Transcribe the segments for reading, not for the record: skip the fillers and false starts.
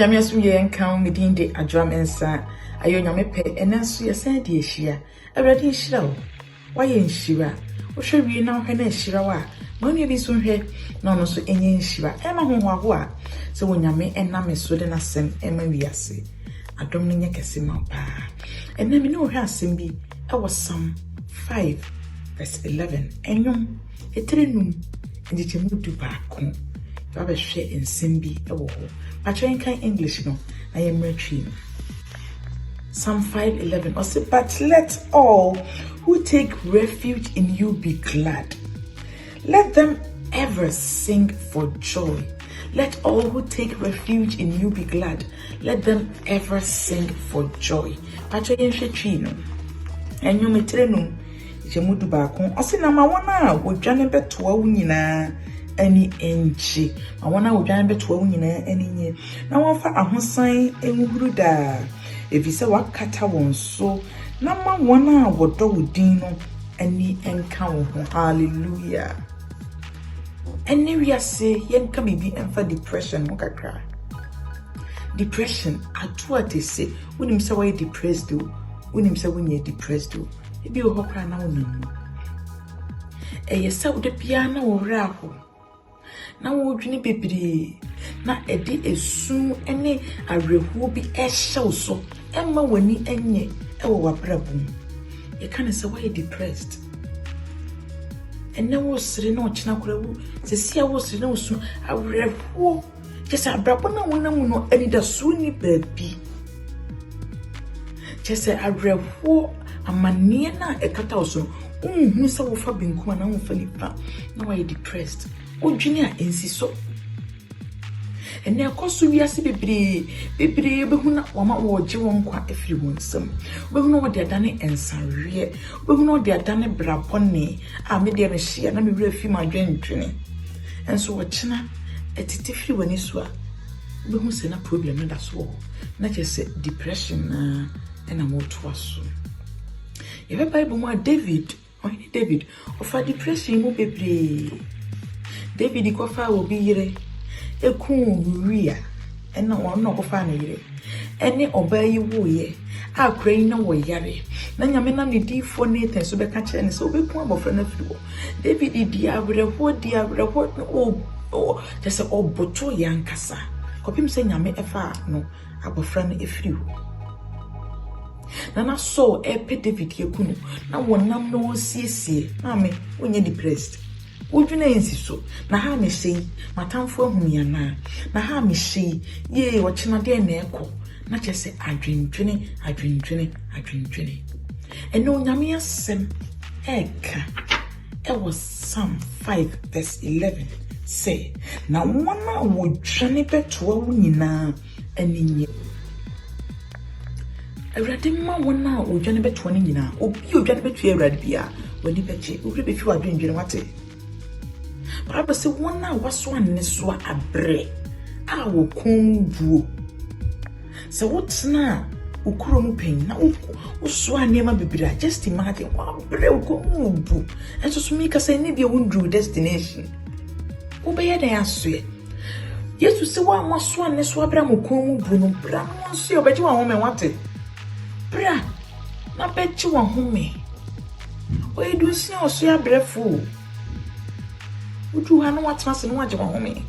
nyame aso ye enka me din de adwam ensa ayo nyame pe enanso ye san de ehia awrade nhira wo waye nhira wo hwe wie na hwe na ehira wa ma nua bi so hwe na no so enye nhira e ma ho ho a se wo nyame enam so de na sem e ma wiase adom no nye kese ma pa enam ni wo hwe asem bi e wo Psalm 5 verse 11 enyom etrenum ndi chemu du ba ko Baba share in Simbi ewo. Patrenka English no. I am retrieving. Psalm 5:11. Or say, but let all who take refuge in you be glad. Let them ever sing for joy. Let all who take refuge in you be glad. Let them ever sing for joy. Patrenka trino. And you metrenum. Jemudu bakon. O say na ma wona wo dwane betoa wo nyina. Any enchi I wanna wo dwan beto wo nyina ani nye na wonfa ahosan enhuru da efise wakata won so na ma wona wodo wodin no ani enka wo ho hallelujah eni wi ase yenka bibi emfa depression mo kakra depression atua te se wonim se why depressed do wonim se wonye depressed do ebi wo hokra na wonam yesa wo de bia na wo wra ho na wo dwene bebre na edi esu ene arehuo bi ehyew so emma wani enye ewo wabrabum ye kan say why depressed ene wo sire na ochina korawu sesia wo sire na osu arehuo kesa abrabo na wonamu no ani da so ni baabi kesa arehuo amanie na ekata oso unhu se wo fa binku na wo fa nipa na why depressed Ojini a ensiso ene akoso wiase bebre behuna wama woje won kwa afiri wonsam behuna wode adane ensanwe behuna wode adane brabone a me de me hia na me wura fi ma dwentwene enso wo kina etiti firi wani so a behu se na problem da so na kese depression na ena moto aso ye Bible mo David ofa depression mo bebre David kofa obi yire ekun Uriah ena wonno kofa na yire ene obayi woye akra yi na wo yare na nyame na ne difo Nathan so beka kire ne so obekun abofra na firi wo David di abrehwo o tese oboto yankasa kopim se nyame efa no abofra na efiri wo na so epe David yekunu na wonam no siesie na me onye depressed Ujuna ensiso na ha me sei matamfo ahumia na ha me sei ye wochina de na eko na chese adwendwene eno nyame asem eka e was Psalm 5 verse 11 say na wona wo dwane betoa wo nyina aninye awrade ma wona wo dwane betoa ni nyina obi odwane betoa awrade bia wani beche obi be fi wadwendwene wate Bible say wona waso anne so abre a wo konbuo se wotna ukuro mu pen na uso anema bibira just imagine wa abre wo konbu enso so mika say ne bia wondru destination wo be yeda yasoe Yesu se wa waso anne so abra mo konbu no bra no so ye obeji wa home wate bra na beji wa home o edu si o so abrefo Uju hanu watase no waje wa home.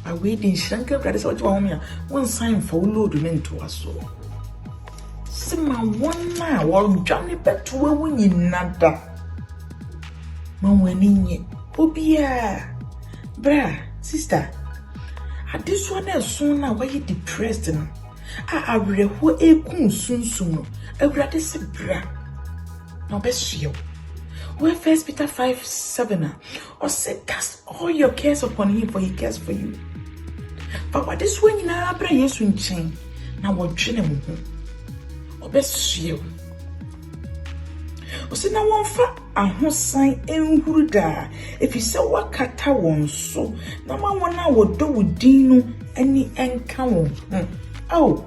I waiting shanka brother so waje wa home a one sign for load me nto aso. Sima wona wa dwane beto wa nyinada. Ma wani nye. Obia. Bra, sister. Adiswa na so na why depressed no. A areho ekun sunsun no. Awrade se bra. Na obesio. Where 1 Peter 5:7 or say cast all your cares upon him for he cares for you. But what this when na abra Yesu nchen na wodwene mo ho. Obesue. O say na wonfa ahosan enhuru da efise wakata won so na ma wona wodo wodin no ani enka won. Oh.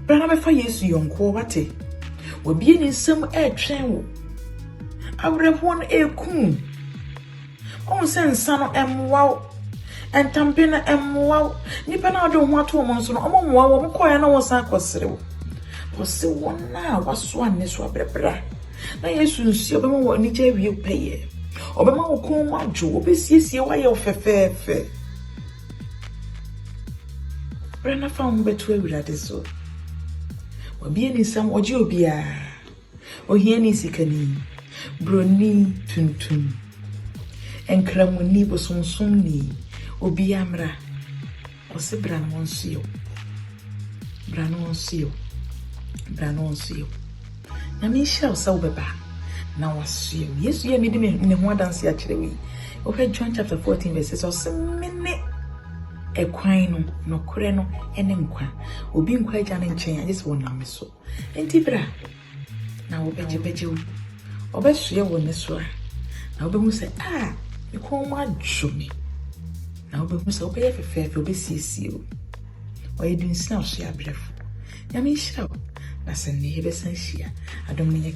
Bra na be fa Yesu yonko wate. Obi ni nsem etwen wo. Abrehon ekun on sen sano emwa and tampina and wow, Nipana don't want to monster, among one coin or saco. Was still one now, was one is what bra. Now, yes, you see, Obama what need you pay. Obama will come out, Joe, be see why you're fair. Brenna found better with that so. Or being in some or Jobia, or here is sikani, brony tuntun, and cramuni was on sunni, or biamra, or se bran on seal. Branon seal. Na me shall so beba. Now was you. Yes, you made me in the one dance actually. Okay, John chapter 14 verses or some minute. A quine no creno and enqua. Or being quite an chain, I just won't know me so. And Tibra. Now, bet you. Or best you won't this way. Now, be say, you call my jummy. Now, be so pay for fair for you. Or you didn't snow, she a breath. Yami shall. That's a neighbor, I don't mean a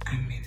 Amen.